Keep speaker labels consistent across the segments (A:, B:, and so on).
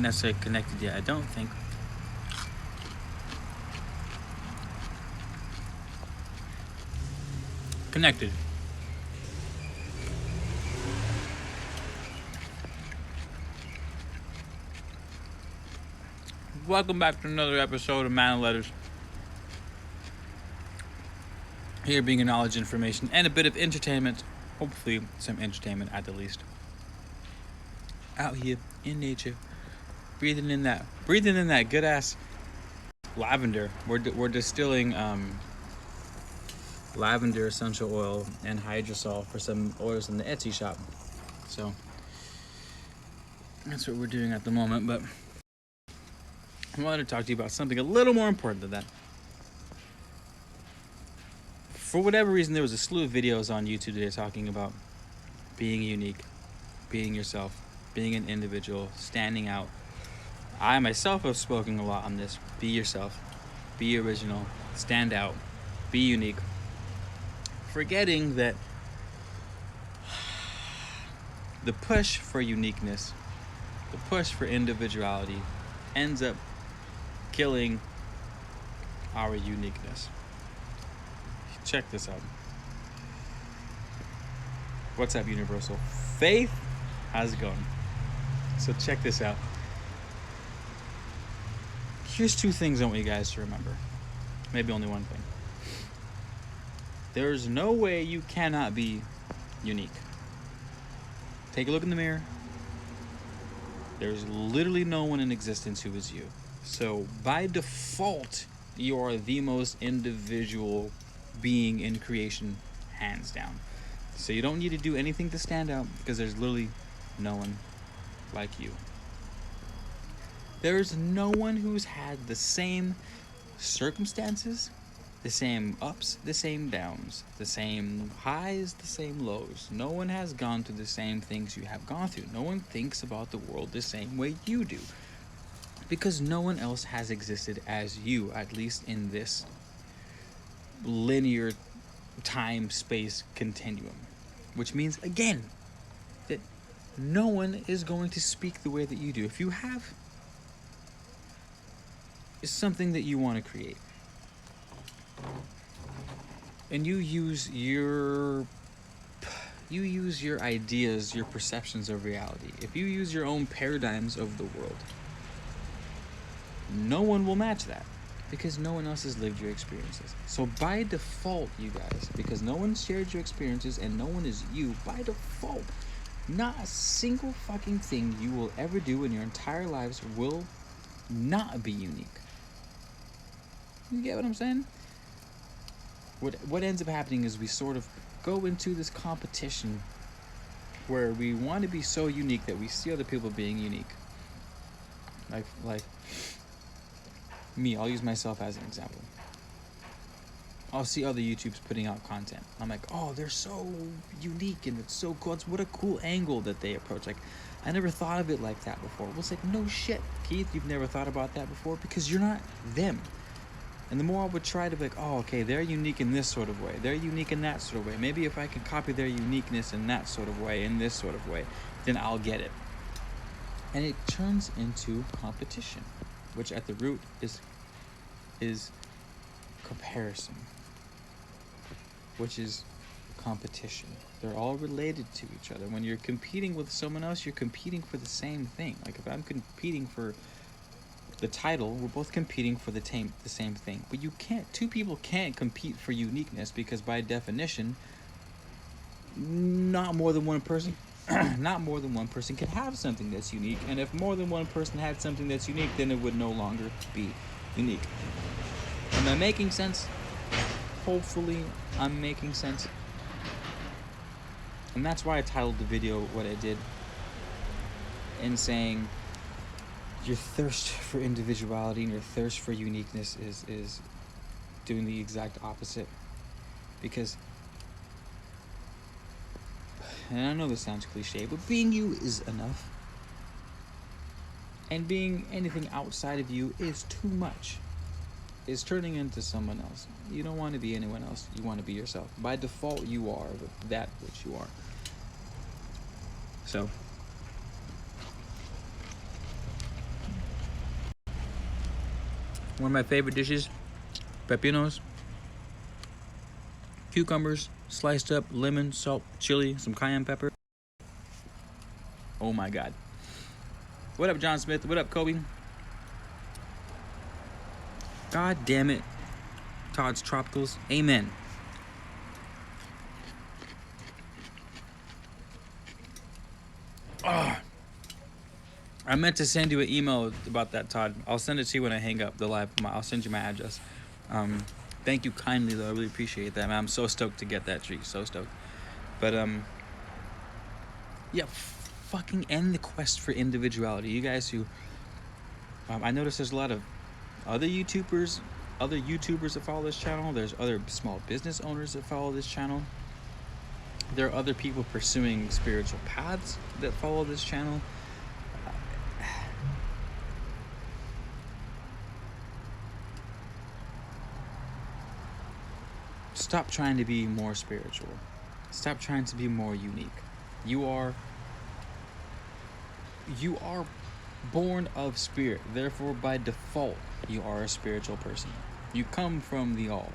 A: necessarily connected yet, I don't think. Connected. Welcome back to another episode of Man of Letters. Here being knowledge, information, and a bit of entertainment. Hopefully some entertainment at the least. Out here in nature, breathing in that good ass lavender. We're distilling lavender essential oil and hydrosol for some orders in the Etsy shop. So that's what we're doing at the moment. But I wanted to talk to you about something a little more important than that. For whatever reason, there was a slew of videos on YouTube today talking about being unique, being yourself, being an individual, standing out. I myself have spoken a lot on this. Be yourself, be original, stand out, be unique. Forgetting that the push for uniqueness, the push for individuality ends up killing our uniqueness. Check this out. What's up, Universal? Faith? How's it going? So check this out. Here's two things I want you guys to remember. Maybe only one thing. There's no way you cannot be unique. Take a look in the mirror. There's literally no one in existence who is you. So by default, you are the most individual being in creation, hands down. So you don't need to do anything to stand out because there's literally no one like you. There's no one who's had the same circumstances, the same ups, the same downs, the same highs, the same lows. No one has gone through the same things you have gone through. No one thinks about the world the same way you do. Because no one else has existed as you, at least in this linear time-space continuum. Which means, again, that no one is going to speak the way that you do. If you have something that you want to create, and you use your ideas, your perceptions of reality, if you use your own paradigms of the world, no one will match that because no one else has lived your experiences. So by default, you guys, because no one shared your experiences and no one is you, by default, not a single fucking thing you will ever do in your entire lives will not be unique. You get what I'm saying? What ends up happening is we sort of go into this competition where we want to be so unique that we see other people being unique. Like me, I'll use myself as an example. I'll see other YouTubers putting out content. I'm like, oh, they're so unique and it's so cool. What a cool angle that they approach. Like, I never thought of it like that before. Well, it's like, no shit, Keith, you've never thought about that before because you're not them. And the more I would try to be like, oh, okay, they're unique in this sort of way. They're unique in that sort of way. Maybe if I can copy their uniqueness in that sort of way, in this sort of way, then I'll get it. And it turns into competition, which at the root is comparison, which is competition. They're all related to each other. When you're competing with someone else, you're competing for the same thing. Like if I'm competing for the title, we're both competing for the same thing. But two people can't compete for uniqueness because by definition, not more than one person can have something that's unique. And if more than one person had something that's unique, then it would no longer be unique. Am I making sense? Hopefully I'm making sense. And that's why I titled the video what I did, in saying your thirst for individuality and your thirst for uniqueness is doing the exact opposite. Because, and I know this sounds cliche, but being you is enough. And being anything outside of you is too much. Is turning into someone else. You don't want to be anyone else. You want to be yourself. By default, you are that which you are. So, One of my favorite dishes, pepinos, cucumbers, sliced up, lemon, salt, chili, some cayenne pepper. Oh my God. What up, John Smith? What up, Kobe? God damn it. Todd's Tropicals. Amen. Oh, I meant to send you an email about that, Todd. I'll send it to you when I hang up the live. I'll send you my address. Thank you kindly, though. I really appreciate that, man. I'm so stoked to get that treat. So stoked. But, yeah, fucking end the quest for individuality. You guys who... I noticed there's a lot of other YouTubers that follow this channel. There's other small business owners that follow this channel. There are other people pursuing spiritual paths that follow this channel. Stop trying to be more spiritual. Stop trying to be more unique. You are born of spirit. Therefore, by default, you are a spiritual person. You come from the all.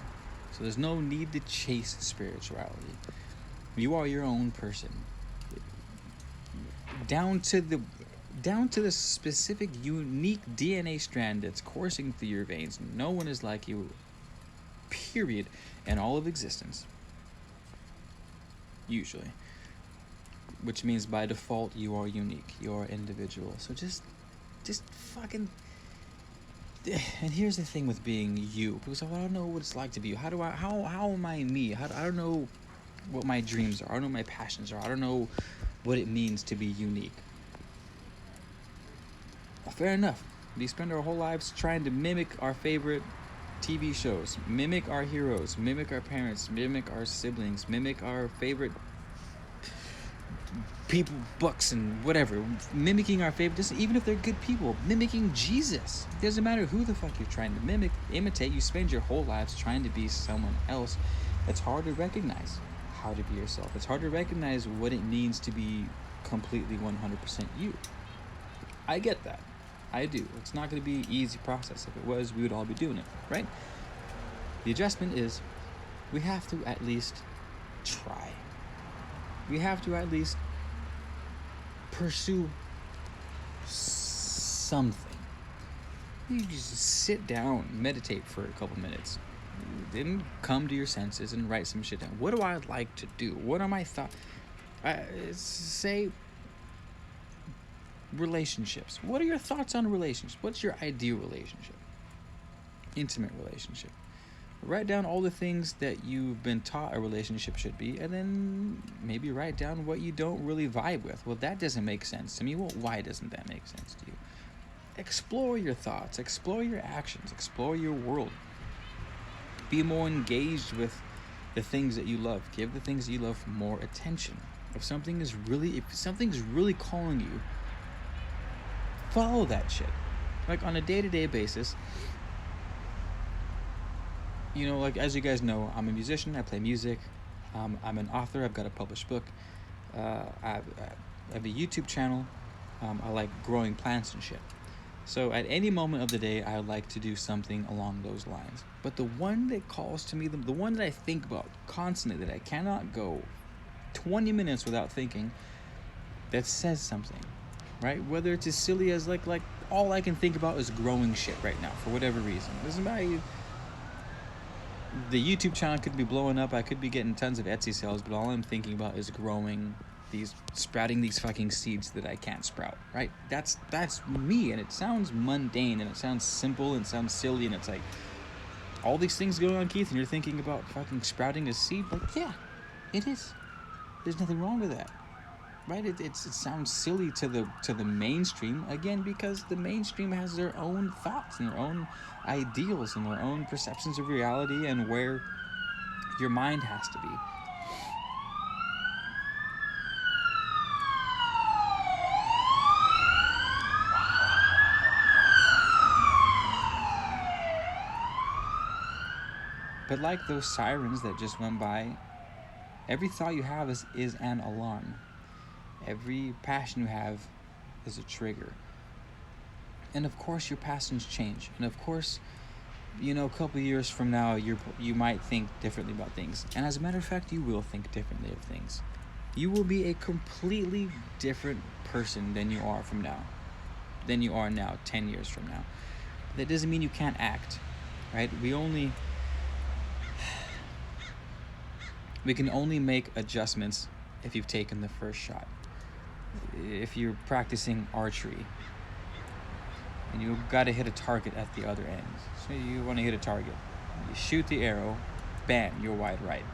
A: So there's no need to chase spirituality. You are your own person. Down to the specific unique DNA strand that's coursing through your veins. No one is like you, period, in all of existence. Usually. Which means by default you are unique. You are individual. So just fucking... And here's the thing with being you. Because I don't know what it's like to be you. How am I me? I don't know what my dreams are. I don't know what my passions are. I don't know what it means to be unique. Fair enough. We spend our whole lives trying to mimic our favorite TV shows, mimic our heroes, mimic our parents, mimic our siblings, mimic our favorite people, books, and whatever. Mimicking our favorite, even if they're good people, mimicking Jesus. It doesn't matter who the fuck you're trying to imitate. You spend your whole lives trying to be someone else. It's hard to recognize how to be yourself. It's hard to recognize what it means to be completely 100% you. I get that. I do. It's not going to be an easy process. If it was, we would all be doing it, right? The adjustment is we have to at least try. We have to at least pursue something. You just sit down, meditate for a couple minutes, then come to your senses and write some shit down. What do I like to do? What are my thoughts? Say relationships. What are your thoughts on relationships? What's your ideal relationship? Intimate relationship. Write down all the things that you've been taught a relationship should be, and then maybe write down what you don't really vibe with. Well, that doesn't make sense to me. Well, why doesn't that make sense to you? Explore your thoughts, explore your actions, explore your world. Be more engaged with the things that you love. Give the things that you love more attention. If something's really calling you, follow that shit. Like on a day-to-day basis. You know, like as you guys know, I'm a musician. I play music. I'm an author. I've got a published book. I have a YouTube channel. I like growing plants and shit. So at any moment of the day, I like to do something along those lines. But the one that calls to me, the one that I think about constantly, that I cannot go 20 minutes without thinking, that says something, right? Whether it's as silly as like all I can think about is growing shit right now for whatever reason. It doesn't matter. The YouTube channel could be blowing up. I could be getting tons of Etsy sales, but all I'm thinking about is sprouting these fucking seeds that I can't sprout, right? That's me, and it sounds mundane, and it sounds simple, and sounds silly, and it's like all these things going on, Keith, and you're thinking about fucking sprouting a seed. Like, yeah, it is. There's nothing wrong with that, right? It sounds silly to the mainstream, again, because the mainstream has their own thoughts and their own ideals and their own perceptions of reality and where your mind has to be. But like those sirens that just went by, every thought you have is an alarm. Every passion you have is a trigger. And of course your passions change. And of course a couple years from now, you might think differently about things, and as a matter of fact, you will think differently of things. You will be a completely different person than you are now 10 years from now. That doesn't mean you can't act, right? We can only make adjustments if you've taken the first shot. If you're practicing archery and you've got to hit a target at the other end, so you want to hit a target, you shoot the arrow, bam, you're wide right.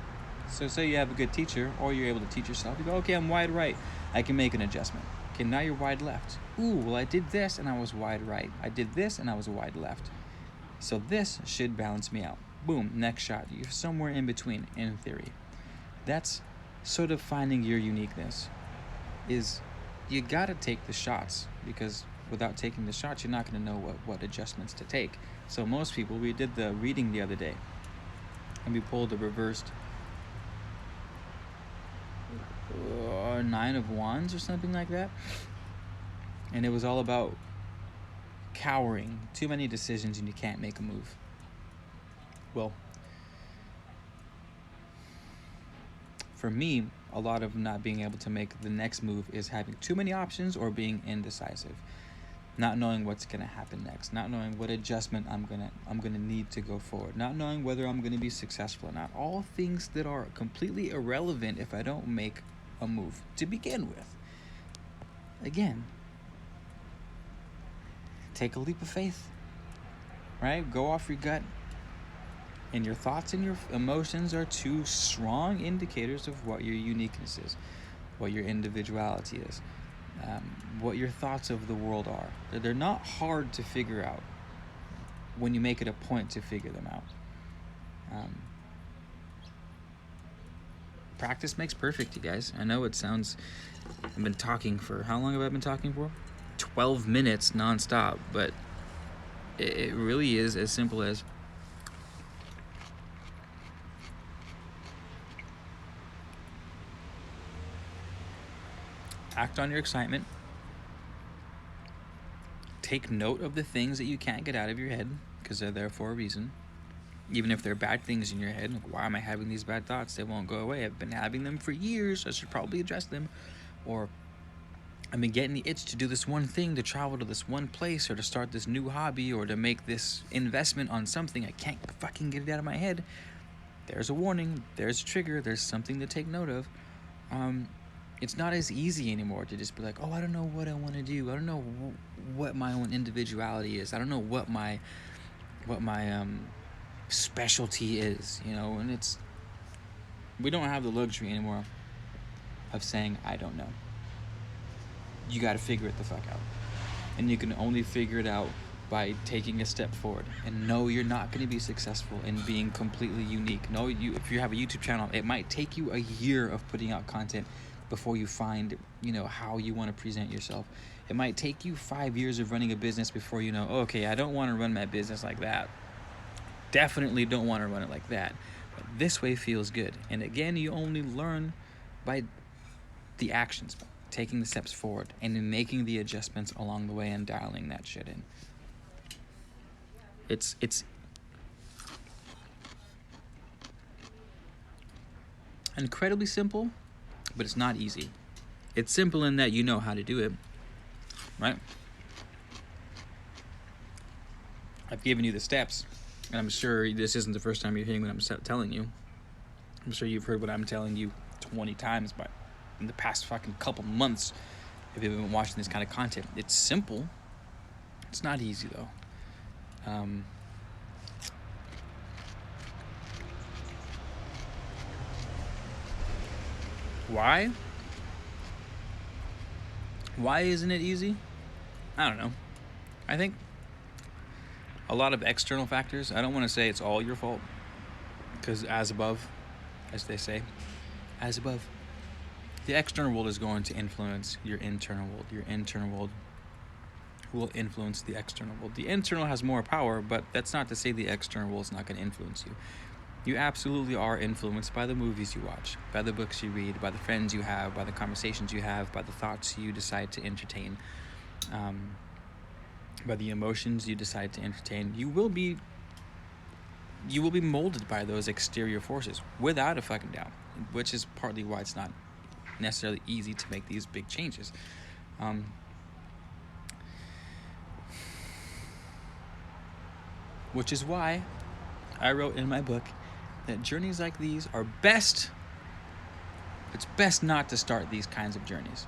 A: So say you have a good teacher, or you're able to teach yourself, you go, okay, I'm wide right, I can make an adjustment. Okay, now you're wide left. Ooh, well, I did this and I was wide right. I did this and I was wide left. So this should balance me out. Boom, next shot. You're somewhere in between, in theory. That's sort of finding your uniqueness. Is you gotta take the shots, because without taking the shots, you're not gonna know what adjustments to take. So most people, we did the reading the other day, and we pulled the reversed Nine of Wands or something like that, and it was all about cowering, too many decisions and you can't make a move. Well, for me, a lot of not being able to make the next move is having too many options or being indecisive, not knowing what's going to happen next, not knowing what adjustment I'm going to need to go forward, not knowing whether I'm going to be successful or not. All things that are completely irrelevant if I don't make a move to begin with. Again, take a leap of faith, right? Go off your gut. And your thoughts and your emotions are two strong indicators of what your uniqueness is, what your individuality is, what your thoughts of the world are. They're not hard to figure out when you make it a point to figure them out. Practice makes perfect, you guys. I know it sounds... I've been talking for... How long have I been talking for? 12 minutes nonstop, but it really is as simple as... act on your excitement. Take note of the things that you can't get out of your head, because they're there for a reason. Even if they're bad things in your head, like, why am I having these bad thoughts? They won't go away. I've been having them for years. I should probably address them. Or I've been getting the itch to do this one thing, to travel to this one place, or to start this new hobby, or to make this investment on something. I can't fucking get it out of my head. There's a warning. There's a trigger. There's something to take note of. It's not as easy anymore to just be like, oh, I don't know what I want to do. I don't know what my own individuality is. I don't know what my specialty is, and we don't have the luxury anymore of saying, I don't know. You got to figure it the fuck out. And you can only figure it out by taking a step forward. And no, you're not going to be successful in being completely unique. No, if you have a YouTube channel, it might take you a year of putting out content before you find, how you want to present yourself. It might take you 5 years of running a business before you know, okay, I don't want to run my business like that. Definitely don't want to run it like that. But this way feels good. And again, you only learn by the actions, by taking the steps forward and then making the adjustments along the way and dialing that shit in. It's incredibly simple, but it's not easy. It's simple in that you know how to do it, right? I've given you the steps, and I'm sure this isn't the first time you're hearing what I'm telling you. I'm sure you've heard what I'm telling you 20 times, but in the past fucking couple months, if you've been watching this kind of content, it's simple. It's not easy, though. Why? Why isn't it easy? I don't know. I think a lot of external factors. I don't want to say it's all your fault, because as above, as they say, as above. The external world is going to influence your internal world. Your internal world will influence the external world. The internal has more power, but that's not to say the external world is not going to influence you. You absolutely are influenced by the movies you watch, by the books you read, by the friends you have, by the conversations you have, by the thoughts you decide to entertain, by the emotions you decide to entertain. You will be you will be molded by those exterior forces without a fucking doubt, which is partly why it's not necessarily easy to make these big changes. Which is why I wrote in my book that journeys like these are best. It's best not to start these kinds of journeys.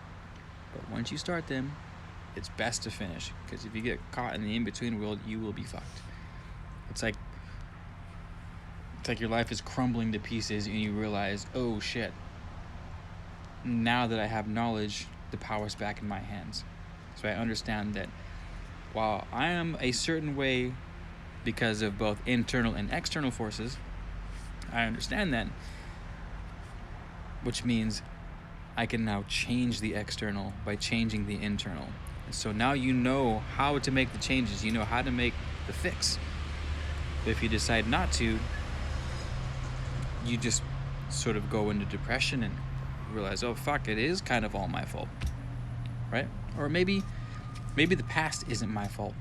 A: But once you start them, it's best to finish. Because if you get caught in the in-between world, you will be fucked. It's like your life is crumbling to pieces and you realize, oh shit, now that I have knowledge, the power's back in my hands. So I understand that while I am a certain way because of both internal and external forces, I understand that, which means I can now change the external by changing the internal. And so now you know how to make the changes, you know how to make the fix. But if you decide not to, you just sort of go into depression and realize, oh fuck, it is kind of all my fault, right? Or maybe the past isn't my fault,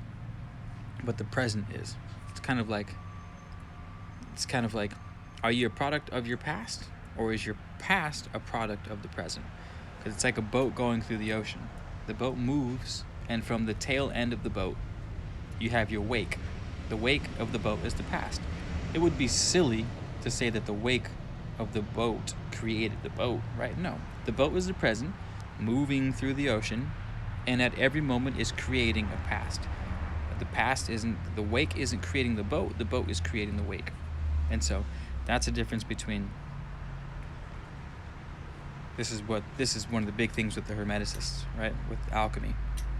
A: but the present is. It's kind of like, are you a product of your past, or is your past a product of the present? Because it's like a boat going through the ocean. The boat moves, and from the tail end of the boat, you have your wake. The wake of the boat is the past. It would be silly to say that the wake of the boat created the boat, right? No. The boat is the present, moving through the ocean, and at every moment is creating a past. The wake isn't creating the boat is creating the wake. And so that's a difference between, this is one of the big things with the Hermeticists, right? With alchemy,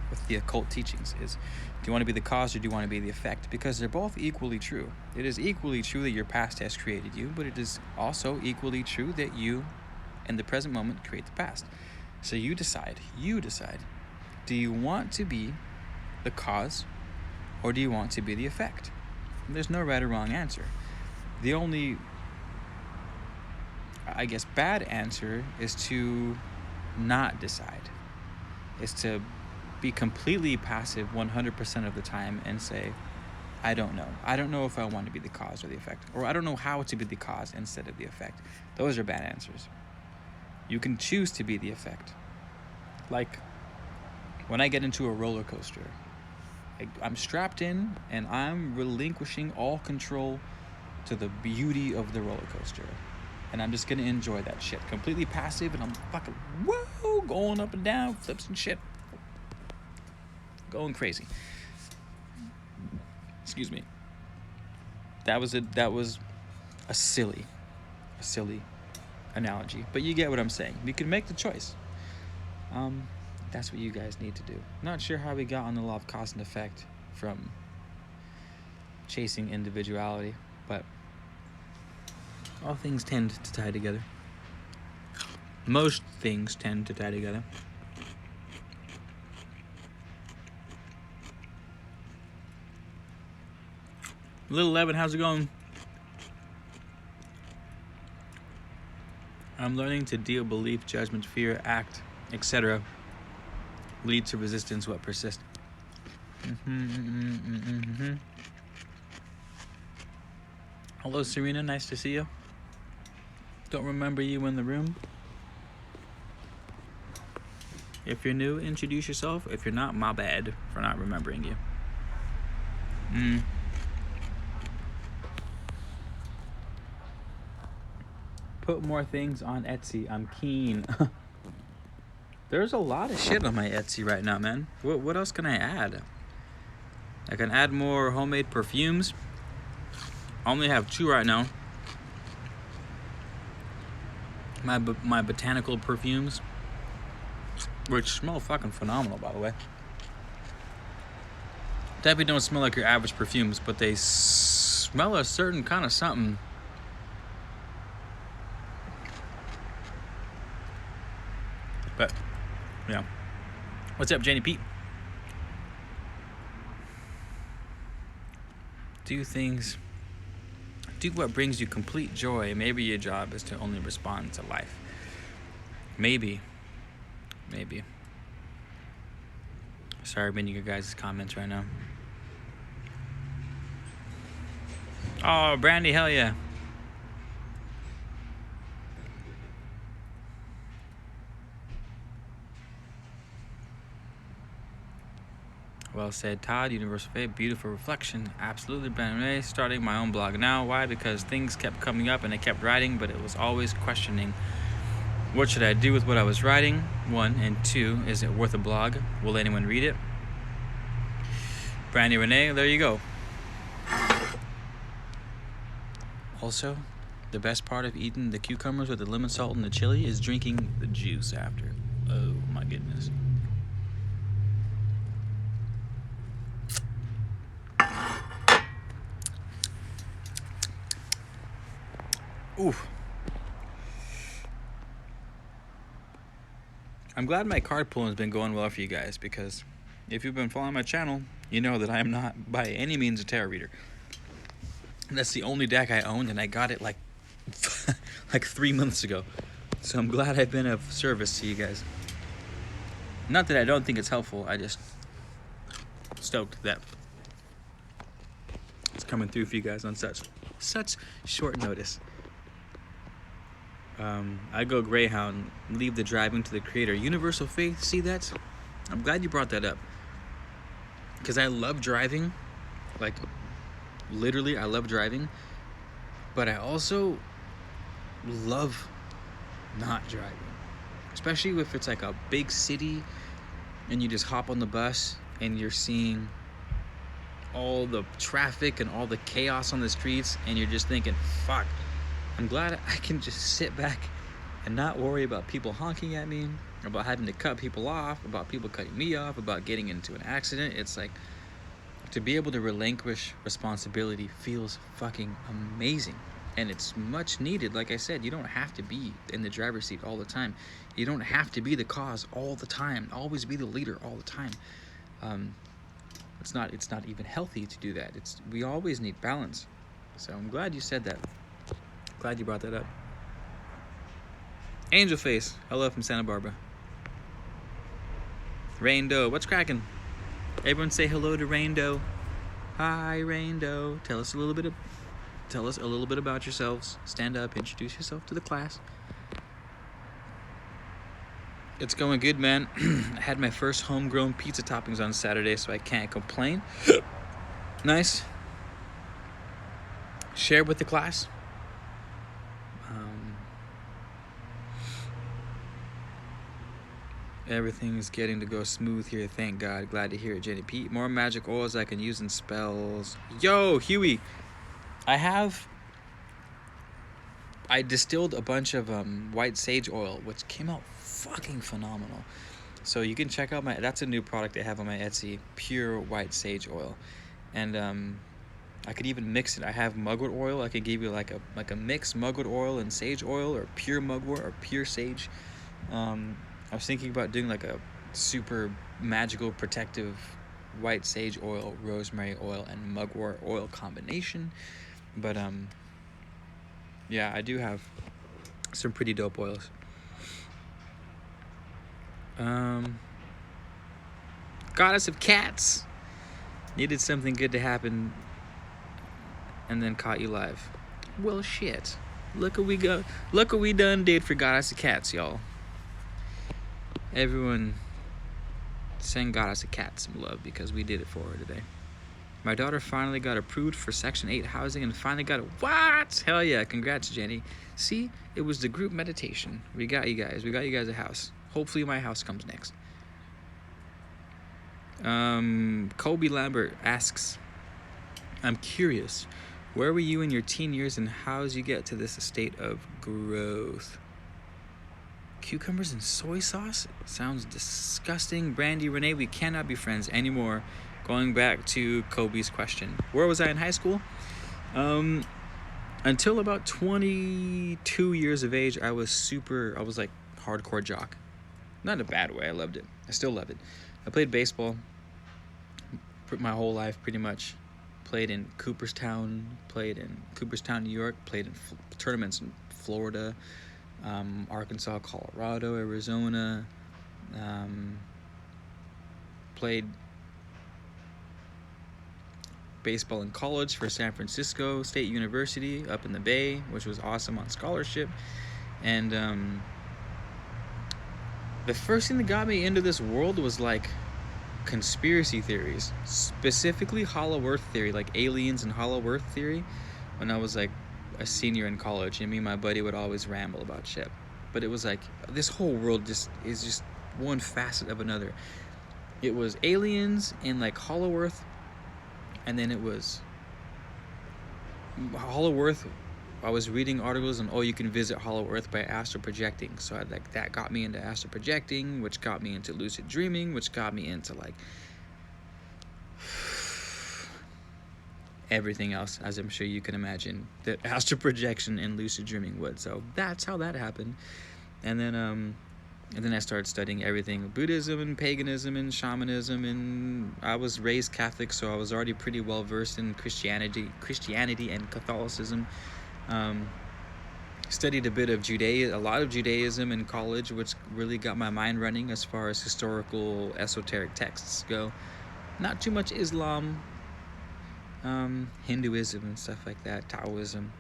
A: with the occult teachings, is, do you want to be the cause or do you want to be the effect? Because they're both equally true. It is equally true that your past has created you, but it is also equally true that you, in the present moment, create the past. So you decide, do you want to be the cause or do you want to be the effect? And there's no right or wrong answer. The only, I guess, bad answer is to not decide, is to be completely passive 100% of the time and say, I don't know. I don't know if I want to be the cause or the effect, or I don't know how to be the cause instead of the effect. Those are bad answers. You can choose to be the effect. Like when I get into a roller coaster, I'm strapped in and I'm relinquishing all control to the beauty of the roller coaster. And I'm just going to enjoy that shit. Completely passive, and I'm fucking, whoa, going up and down, flips and shit. Going crazy. Excuse me. That was a silly analogy. But you get what I'm saying. You can make the choice. That's what you guys need to do. Not sure how we got on the law of cause and effect from chasing individuality, but all things tend to tie together. Most things tend to tie together. Little Evan, how's it going? I'm learning to deal belief, judgment, fear, act, etc. lead to resistance, what persist. Hello, Serena. Nice to see you. Don't remember you in the room. If you're new, introduce yourself. If you're not, my bad for not remembering you. Put more things on Etsy. I'm keen. There's a lot of shit on my Etsy right now, man. What else can I add? I can add more homemade perfumes. I only have 2 right now. My botanical perfumes, which smell fucking phenomenal, by the way. Definitely don't smell like your average perfumes, but they smell a certain kind of something. But yeah. What's up, Jenny Pete? Do what brings you complete joy. Maybe your job is to only respond to life. Maybe. Sorry, I'm reading your guys' comments right now. Oh, Brandy, hell yeah. Well said, Todd. Universal Faith, beautiful reflection. Absolutely, Brandon. Starting my own blog now. Why? Because things kept coming up and I kept writing, but it was always questioning what should I do with what I was writing? One, and two, is it worth a blog? Will anyone read it? Brandy Renee, there you go. Also, the best part of eating the cucumbers with the lemon salt and the chili is drinking the juice after. Oh my goodness. Oof. I'm glad my card pulling has been going well for you guys, because if you've been following my channel, you know that I am not by any means a tarot reader. That's the only deck I owned, and I got it like 3 months ago. So I'm glad I've been of service to you guys. Not that I don't think it's helpful, I just stoked that it's coming through for you guys on such short notice. I go Greyhound, leave the driving to the creator. Universal Faith, see that? I'm glad you brought that up, because I love driving, like literally I love driving, but I also love not driving, especially if it's like a big city and you just hop on the bus and you're seeing all the traffic and all the chaos on the streets, and you're just thinking, fuck, I'm glad I can just sit back and not worry about people honking at me, about having to cut people off, about people cutting me off, about getting into an accident. It's like, to be able to relinquish responsibility feels fucking amazing. And it's much needed. Like I said, you don't have to be in the driver's seat all the time. You don't have to be the cause all the time. Always be the leader all the time. It's not even healthy to do that. We always need balance. So I'm glad you said that. Glad you brought that up. Angel Face, hello from Santa Barbara. Rain Doe, what's cracking? Everyone say hello to Rain Doe. Hi, Rain Doe. Tell us a little bit about yourselves. Stand up, introduce yourself to the class. It's going good, man. I had my first homegrown pizza toppings on Saturday, so I can't complain. Nice. Share with the class. Everything is getting to go smooth here, thank God. Glad to hear it, Jenny Pete. More magic oils I can use in spells. Yo, Huey. I distilled a bunch of white sage oil, which came out fucking phenomenal. So you can check out that's a new product I have on my Etsy, pure white sage oil. And I could even mix it. I have mugwort oil. I could give you like a mix mugwort oil and sage oil, or pure mugwort or pure sage. I was thinking about doing like a super magical protective white sage oil, rosemary oil, and mugwort oil combination. But yeah, I do have some pretty dope oils. Goddess of Cats. Needed something good to happen and then caught you live. Well, shit. Look what we done did for Goddess of Cats, y'all. Everyone send Goddess of Cats some love, because we did it for her today. My daughter finally got approved for Section 8 housing and finally got what? Hell yeah, congrats, Jenny. See, it was the group meditation. We got you guys a house. Hopefully my house comes next. Kobe Lambert asks, I'm curious, where were you in your teen years and how'd you get to this state of growth? Cucumbers and soy sauce? Sounds disgusting. Brandy Renee, we cannot be friends anymore. Going back to Kobe's question. Where was I in high school? Until about 22 years of age, I was like hardcore jock. Not in a bad way, I loved it. I still love it. I played baseball my whole life, pretty much. Played in Cooperstown, New York, played in tournaments in Florida, Arkansas, Colorado, Arizona, played baseball in college for San Francisco State University up in the Bay, which was awesome on scholarship. And the first thing that got me into this world was like conspiracy theories, specifically hollow earth theory, like aliens and hollow earth theory. When I was like a senior in college, and me and my buddy would always ramble about shit. But it was like this whole world is just one facet of another. It was aliens and like hollow earth, and then it was hollow earth. I was reading articles on, you can visit hollow earth by astral projecting. So that got me into astral projecting, which got me into lucid dreaming, which got me into like everything else, as I'm sure you can imagine that astral projection and lucid dreaming would. So that's how that happened. And then I started studying everything, Buddhism and paganism and shamanism, and I was raised Catholic, so I was already pretty well versed in Christianity and Catholicism. Studied a lot of Judaism in college, which really got my mind running as far as historical esoteric texts go. Not too much Islam, Hinduism and stuff like that, Taoism.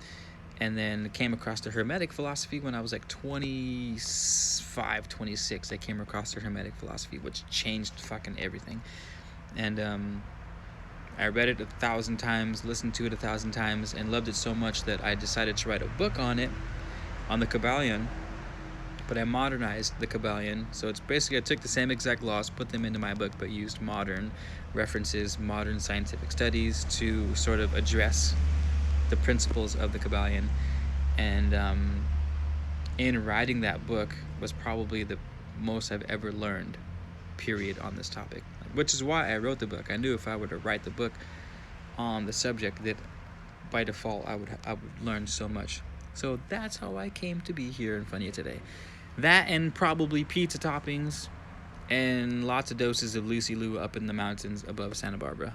A: And then came across the Hermetic philosophy when I was like 25, 26. I came across the Hermetic philosophy, which changed fucking everything. And I read it 1,000 times, listened to it 1,000 times, and loved it so much that I decided to write a book on it, on the Kabbalion. But I modernized the Kabbalion. So it's basically, I took the same exact laws, put them into my book, but used modern references, modern scientific studies to sort of address the principles of the Kabbalion. And in writing that book was probably the most I've ever learned, period, on this topic, which is why I wrote the book. I knew if I were to write the book on the subject that by default I would learn so much. So that's how I came to be here in front of you today. That and probably pizza toppings and lots of doses of Lucy Lou up in the mountains above Santa Barbara.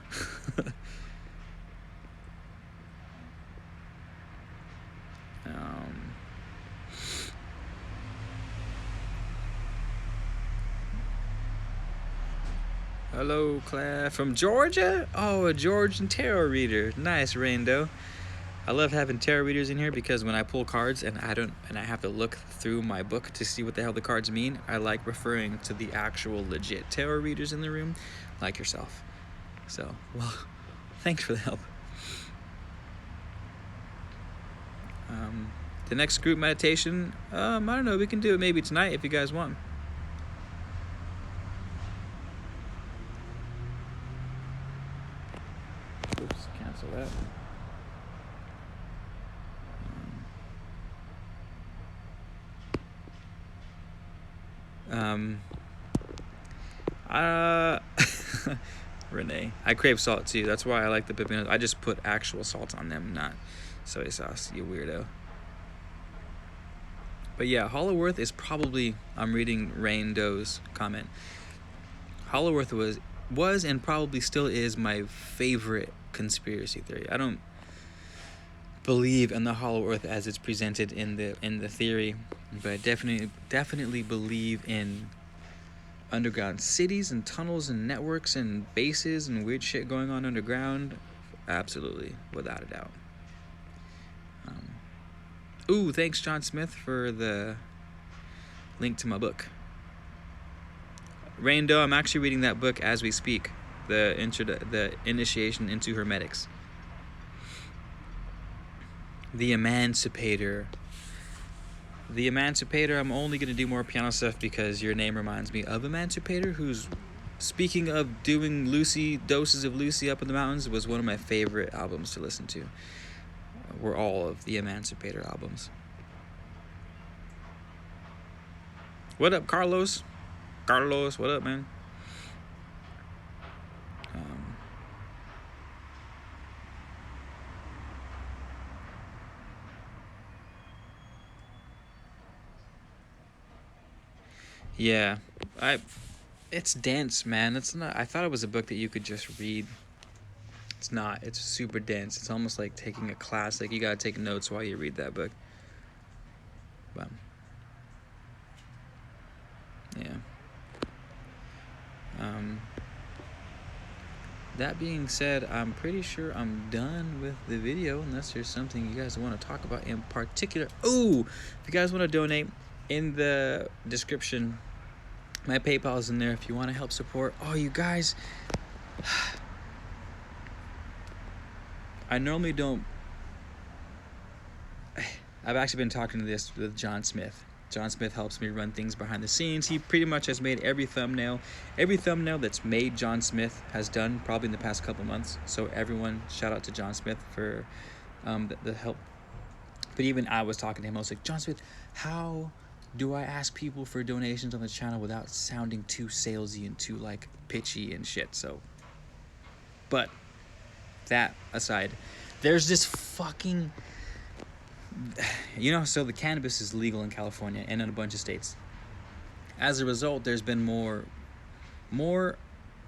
A: Hello, Claire from Georgia. Oh, a Georgian tarot reader. Nice, Raindo. I love having tarot readers in here because when I pull cards and I have to look through my book to see what the hell the cards mean, I like referring to the actual legit tarot readers in the room, like yourself. So, well, thanks for the help. The next group meditation, I don't know, we can do it maybe tonight if you guys want. Oops, cancel that. Renee, I crave salt too. That's why I like the pepinos. I just put actual salt on them, not soy sauce, you weirdo. But yeah, Hollow Earth is probably, I'm reading Rain Doe's comment. Hollow Earth was and probably still is my favorite conspiracy theory. I don't believe in the Hollow Earth as it's presented in the theory, but I definitely believe in underground cities and tunnels and networks and bases and weird shit going on underground. Absolutely, without a doubt. Ooh, thanks John Smith for the link to my book. Raindo, I'm actually reading that book as we speak. The Initiation into Hermetics. The Emancipator. The Emancipator, I'm only going to do more piano stuff because your name reminds me of Emancipator, who's, speaking of doing doses of Lucy up in the mountains, was one of my favorite albums to listen to. Were all of the Emancipator albums. What up, Carlos? Carlos, what up, man? Yeah, it's dense, man. It's not. I thought it was a book that you could just read. It's not. It's super dense. It's almost like taking a class. Like you gotta take notes while you read that book. But yeah. that being said, I'm pretty sure I'm done with the video, unless there's something you guys want to talk about in particular. Oh, if you guys want to donate, in the description, my PayPal is in there if you want to help support. Oh, you guys, I normally don't. I've actually been talking to this with John Smith. John Smith helps me run things behind the scenes. He pretty much has made every thumbnail that's made John Smith has done probably in the past couple months. So everyone, shout out to John Smith for the help. But even I was talking to him, I was like, John Smith, how do I ask people for donations on the channel without sounding too salesy and too like pitchy and shit? So, but that aside, there's this fucking, so the cannabis is legal in California and in a bunch of states. As a result, there's been more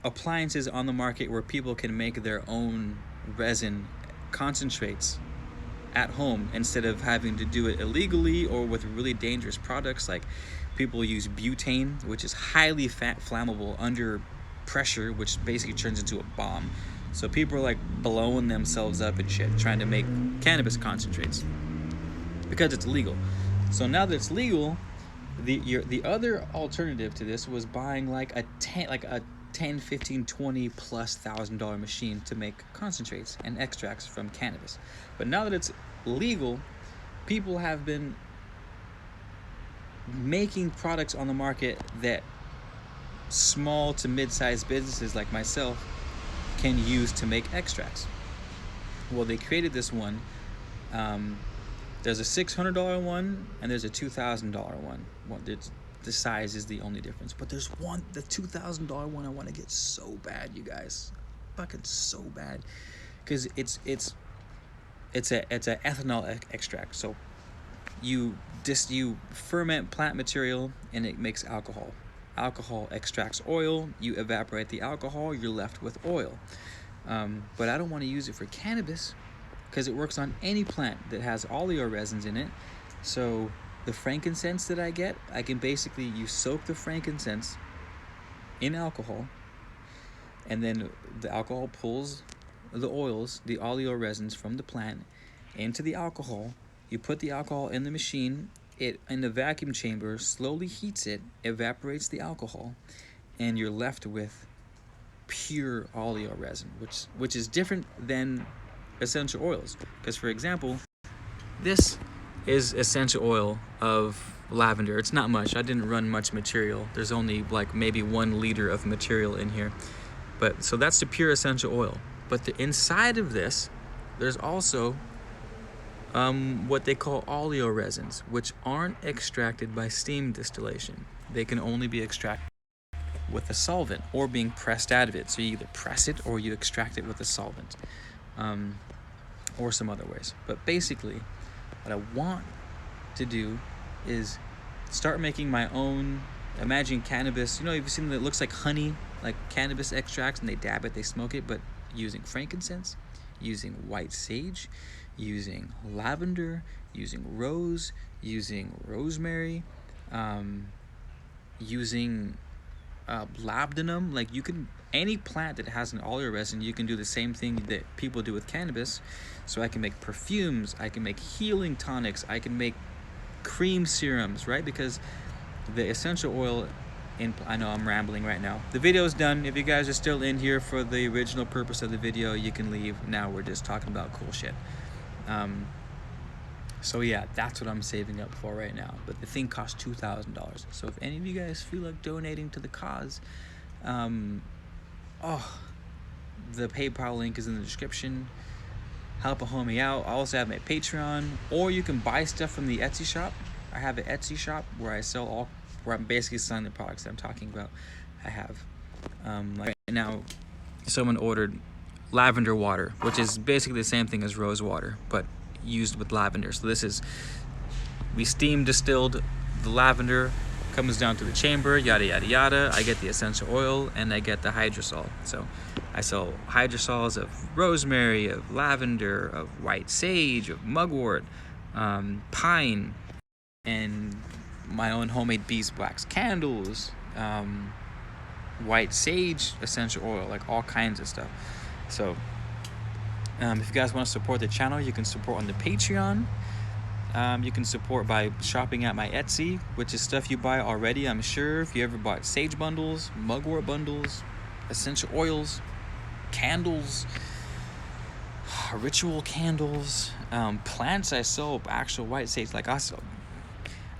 A: appliances on the market where people can make their own resin concentrates at home instead of having to do it illegally or with really dangerous products. Like, people use butane, which is highly flammable under pressure, which basically turns into a bomb. So people are like blowing themselves up and shit trying to make cannabis concentrates because it's legal. So now that it's legal, the other alternative to this was buying like a 10, 15, 20 plus $1,000 machine to make concentrates and extracts from cannabis. But now that it's legal, people have been making products on the market that small to mid-sized businesses like myself can use to make extracts. Well, they created this one. There's a $600 one and there's a $2,000 one. The size is the only difference. But there's one, the $2,000 one, I want to get so bad, you guys, fucking so bad, because it's a ethanol extract. So you ferment plant material and it makes alcohol. Alcohol extracts oil. You evaporate the alcohol, you're left with oil. But I don't want to use it for cannabis because it works on any plant that has oleoresins in it. So the frankincense that I get, I can basically, you soak the frankincense in alcohol, and then the alcohol pulls the oils, the oleoresins from the plant into the alcohol. You put the alcohol in the machine, it in the vacuum chamber slowly heats it, evaporates the alcohol, and you're left with pure oleoresin, which is different than essential oils. Because, for example, this is essential oil of lavender. It's not much. I didn't run much material. There's only like maybe 1 liter of material in here. But so that's the pure essential oil. But the inside of this, there's also what they call oleoresins, which aren't extracted by steam distillation. They can only be extracted with a solvent or being pressed out of it. So you either press it or you extract it with a solvent, or some other ways. But basically, what I want to do is start making my own. Imagine cannabis. You've seen that looks like honey, like cannabis extracts, and they dab it, they smoke it, but using frankincense, using white sage, using lavender, using rose, using rosemary, using labdanum. Like, you can, any plant that has an oleoresin, you can do the same thing that people do with cannabis. So I can make perfumes, I can make healing tonics, I can make cream serums, right? Because the essential oil I know I'm rambling right now. The video's done. If you guys are still in here for the original purpose of the video, you can leave. Now we're just talking about cool shit. So yeah, that's what I'm saving up for right now. But the thing costs $2,000. So if any of you guys feel like donating to the cause, the PayPal link is in the description. Help a homie out. I also have my Patreon, or you can buy stuff from the Etsy shop. I have an Etsy shop where where I'm basically selling the products that I'm talking about. I have, like right now, someone ordered lavender water, which is basically the same thing as rose water, but used with lavender. So we steam distilled the lavender, comes down to the chamber, yada, yada, yada. I get the essential oil and I get the hydrosol. So I sell hydrosols of rosemary, of lavender, of white sage, of mugwort, pine, and my own homemade beeswax candles, white sage essential oil, like all kinds of stuff. So if you guys want to support the channel, you can support on the Patreon. You can support by shopping at my Etsy, which is stuff you buy already, I'm sure. If you ever bought sage bundles, mugwort bundles, essential oils, candles, ritual candles, plants, I sell actual white sage, like I sell.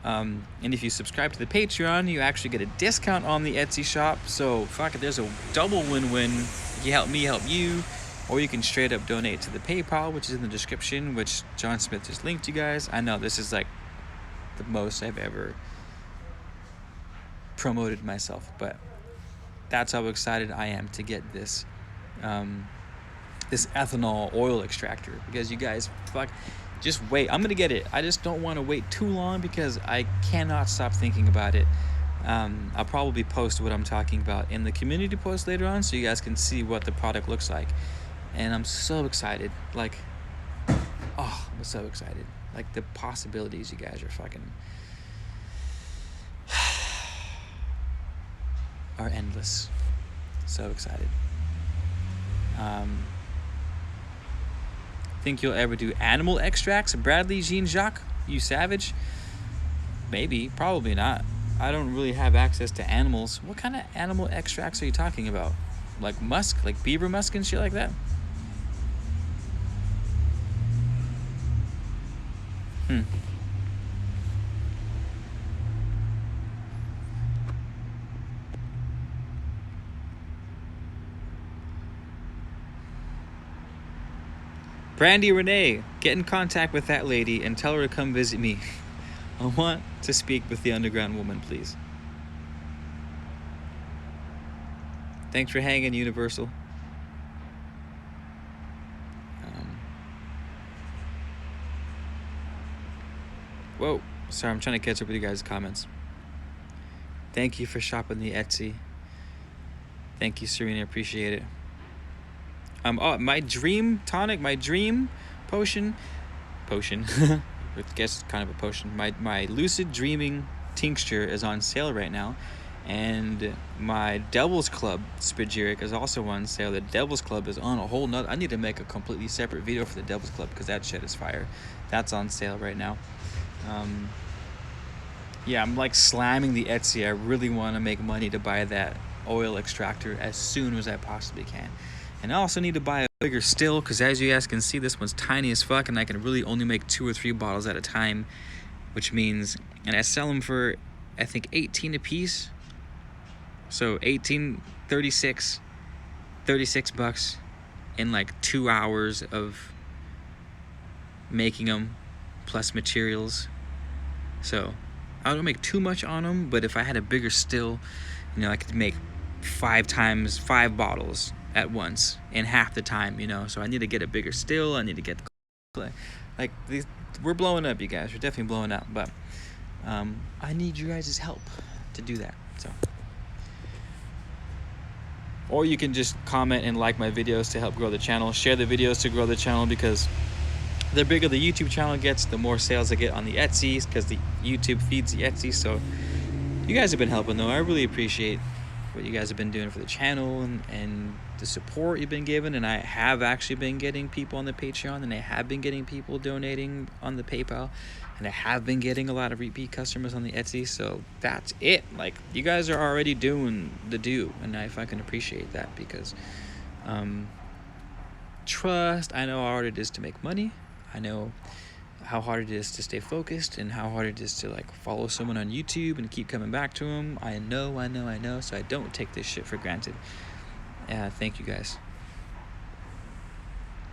A: And if you subscribe to the Patreon, you actually get a discount on the Etsy shop. So fuck it, there's a double win-win. You help me, help you. Or you can straight up donate to the PayPal, which is in the description, which John Smith just linked you guys. I know this is like the most I've ever promoted myself, but that's how excited I am to get this this ethanol oil extractor, because you guys, fuck, just wait. I'm gonna get it. I just don't want to wait too long because I cannot stop thinking about it. I'll probably post what I'm talking about in the community post later on, so you guys can see what the product looks like. And I'm so excited. Like, oh, I'm so excited. Like, the possibilities, you guys are fucking are endless. So excited. Think you'll ever do animal extracts? Bradley Jean Jacques, you savage? Maybe, probably not. I don't really have access to animals. What kind of animal extracts are you talking about? Like musk, like beaver musk and shit like that? Brandy Renee, get in contact with that lady and tell her to come visit me. I want to speak with the underground woman, please. Thanks for hanging, Universal. Whoa, sorry, I'm trying to catch up with you guys' comments. Thank you for shopping the Etsy. Thank you, Serena, appreciate it. Oh, my dream tonic, my dream potion, I guess it's kind of a potion. My lucid dreaming tincture is on sale right now, and my Devil's Club spagyric is also on sale. The Devil's Club is on a whole nother. I need to make a completely separate video for the Devil's Club because that shit is fire. That's on sale right now. Yeah, I'm like slamming the Etsy. I really want to make money to buy that oil extractor as soon as I possibly can. And I also need to buy a bigger still, because as you guys can see, this one's tiny as fuck, and I can really only make 2 or 3 bottles at a time, which means, and I sell them for, I think, 18 a piece. So 18, 36 bucks in like 2 hours of making them, plus materials. So I don't make too much on them, but if I had a bigger still, you know, I could make 5 times 5 bottles at once in half the time, you know. So I need to get a bigger still. I need to get the, like, we're blowing up, you guys. We're definitely blowing up, but I need you guys' help to do that. So, or you can just comment and like my videos to help grow the channel. Share the videos to grow the channel, because the bigger the YouTube channel gets, the more sales I get on the Etsy, because the YouTube feeds the Etsy. So you guys have been helping, though. I really appreciate what you guys have been doing for the channel and the support you've been giving. And I have actually been getting people on the Patreon, and I have been getting people donating on the PayPal, and I have been getting a lot of repeat customers on the Etsy. So that's it. Like, you guys are already doing the do, and I fucking appreciate that, because trust, I know how hard it is to make money. I know how hard it is to stay focused, and how hard it is to like follow someone on YouTube and keep coming back to them. I know. So I don't take this shit for granted. Thank you guys.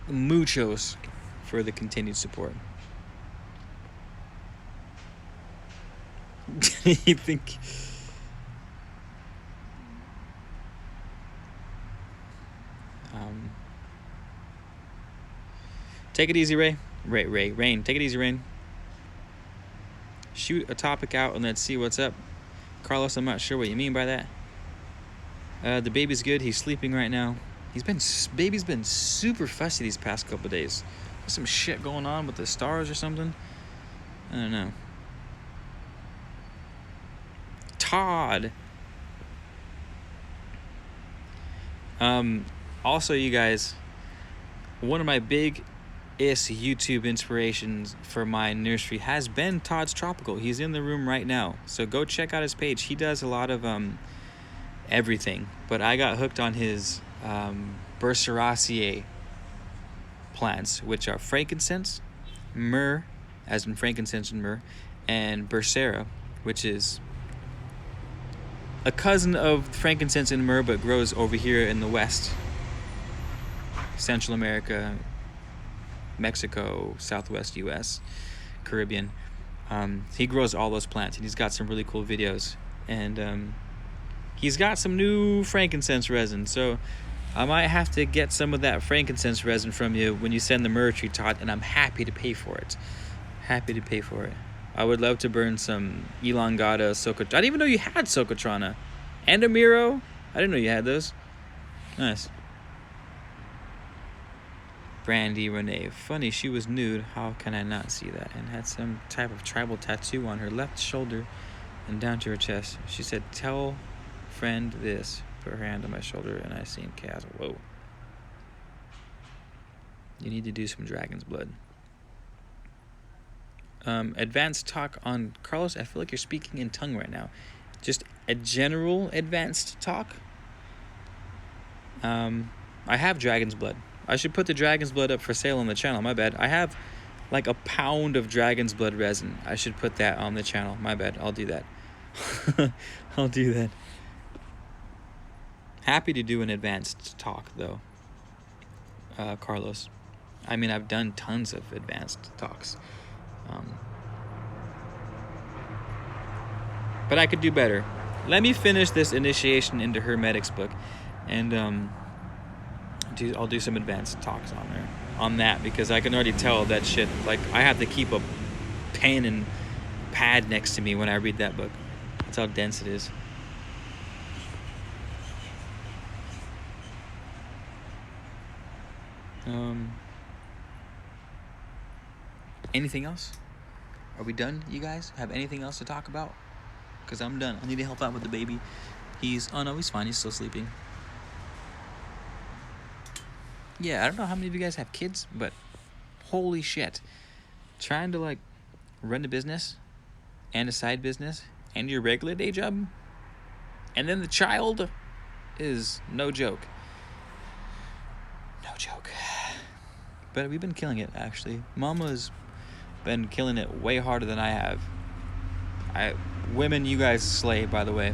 A: Muchos for the continued support. You think? Take it easy, Ray. Rain. Take it easy, Rain. Shoot a topic out and let's see what's up. Carlos, I'm not sure what you mean by that. The baby's good. He's sleeping right now. Baby's been super fussy these past couple of days. There's some shit going on with the stars or something. I don't know. Todd. Also, you guys, one of my biggest YouTube inspirations for my nursery has been Todd's Tropical. He's in the room right now, so go check out his page. He does a lot of everything, but I got hooked on his Burseraceae plants, which are frankincense, myrrh, as in frankincense and myrrh, and Bursera, which is a cousin of frankincense and myrrh, but grows over here in the West, Central America, Mexico, Southwest US, Caribbean. He grows all those plants, and he's got some really cool videos. And he's got some new frankincense resin, so I might have to get some of that frankincense resin from you when you send the myrrh tree, Todd, and I'm happy to pay for it. Happy to pay for it. I would love to burn some elongata, socotrana. I didn't even know you had socotrana. And a miro. I didn't know you had those. Nice. Brandy Renee. Funny, she was nude. How can I not see that? And had some type of tribal tattoo on her left shoulder and down to her chest. She said, tell friend this. Put her hand on my shoulder and I seen chaos. Whoa. You need to do some dragon's blood. Advanced talk on Carlos. I feel like you're speaking in tongue right now. Just a general advanced talk. I have dragon's blood. I should put the dragon's blood up for sale on the channel. My bad. I have like a pound of dragon's blood resin. I should put that on the channel. My bad. I'll do that. I'll do that. Happy to do an advanced talk though, Carlos. I mean, I've done tons of advanced talks. But I could do better. Let me finish this initiation into Hermetics book, and I'll do some advanced talks on there, on that, because I can already tell that shit. Like, I have to keep a pen and pad next to me when I read that book. That's how dense it is. Anything else? Are we done, you guys? Have anything else to talk about? Because I'm done. I need to help out with the baby. Oh no, he's fine. He's still sleeping. Yeah, I don't know how many of you guys have kids, but holy shit. Trying to like run a business and a side business and your regular day job and then the child is no joke. No joke. But we've been killing it, actually. Mama's been killing it way harder than I have. Women, you guys slay, by the way.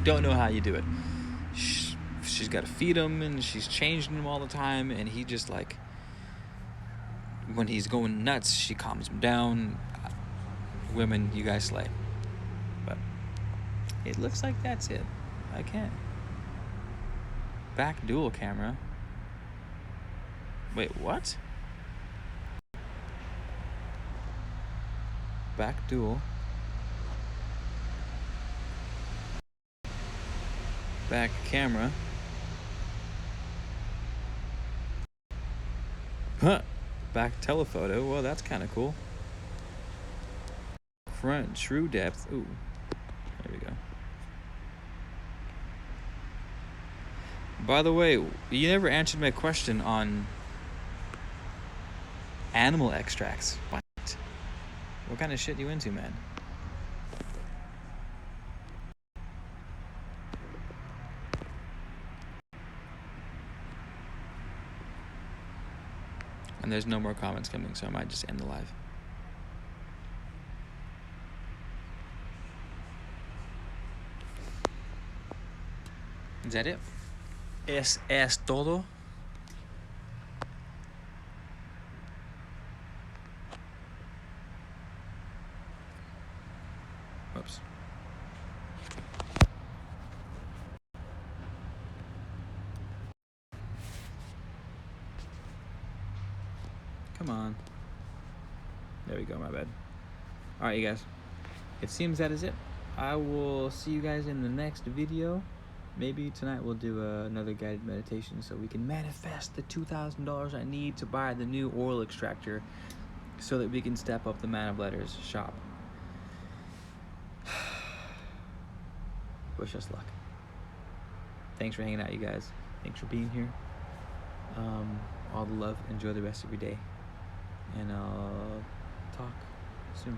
A: Don't know how you do it. She's got to feed him, and she's changing him all the time, and he just like, when he's going nuts, she calms him down. Women, you guys slay. But it looks like that's it. I can't. Back dual camera. Wait, what? Back dual. Back camera. Huh. Back telephoto. Well, that's kind of cool. Front true depth. Ooh. There we go. By the way, you never answered my question on animal extracts. What? What kind of shit you into, man? And there's no more comments coming, so I might just end the live. Is that it? Es todo? Oops. Come on. There we go, my bad. Alright, you guys. It seems that is it. I will see you guys in the next video. Maybe tonight we'll do another guided meditation so we can manifest the $2,000 I need to buy the new oil extractor so that we can step up the Man of Letters shop. Wish us luck. Thanks for hanging out, you guys. Thanks for being here. All the love. Enjoy the rest of your day. And I'll talk soon.